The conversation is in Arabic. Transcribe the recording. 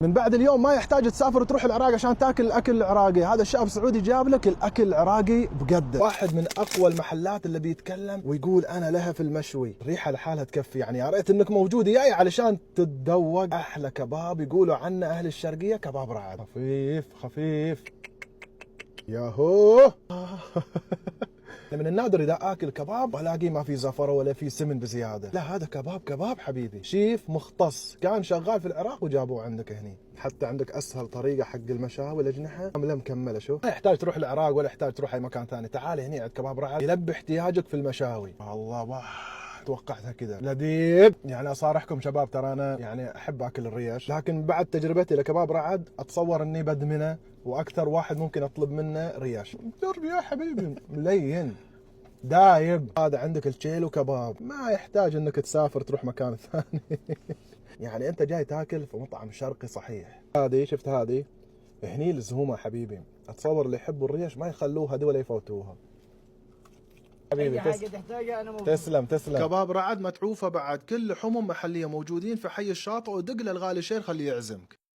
من بعد اليوم ما يحتاج تسافر وتروح العراق عشان تاكل الاكل العراقي، هذا الشاب سعودي جاب لك الاكل العراقي بقده. واحد من اقوى المحلات اللي بيتكلم ويقول انا لها في المشوي، الريحه لحالها تكفي. يعني يا ريت انك موجود جاي علشان تتذوق احلى كباب يقولوا عنه اهل الشرقيه، كباب رعد. خفيف خفيف ياهو. من النادر اذا اكل كباب والاقيه ما في زفره ولا في سمن بزياده، لا هذا كباب حبيبي، شيف مختص كان شغال في العراق وجابوه عندك هني. حتى عندك اسهل طريقه حق المشاوي الاجنحه كامله مكمله. شوف، ما يحتاج تروح العراق ولا يحتاج تروح اي مكان ثاني، تعال هني عند كباب رعد يلبي احتياجك في المشاوي. الله واح، توقعتها كذا لذيذ. يعني اصارحكم شباب، ترى انا يعني احب اكل الريش، لكن بعد تجربتي لكباب رعد اتصور اني بدمنه، واكثر واحد ممكن اطلب منه ريش. جرب يا حبيبي، ملين دايب. هذا عندك الشيلو كباب، ما يحتاج انك تسافر تروح مكان ثاني. يعني انت جاي تاكل في مطعم شرقي صحيح. هذه شفت هذه هني الزهومه حبيبي، اتصور اللي يحبوا الريش ما يخلوها دي ولا يفوتوها. حبيبي حاجه تحتاجها انا موجود. تسلم تسلم. كباب رعد متعوفه بعد، كل لحومهم محليه، موجودين في حي الشاطئ، ودق للغالي شير خليه يعزمك.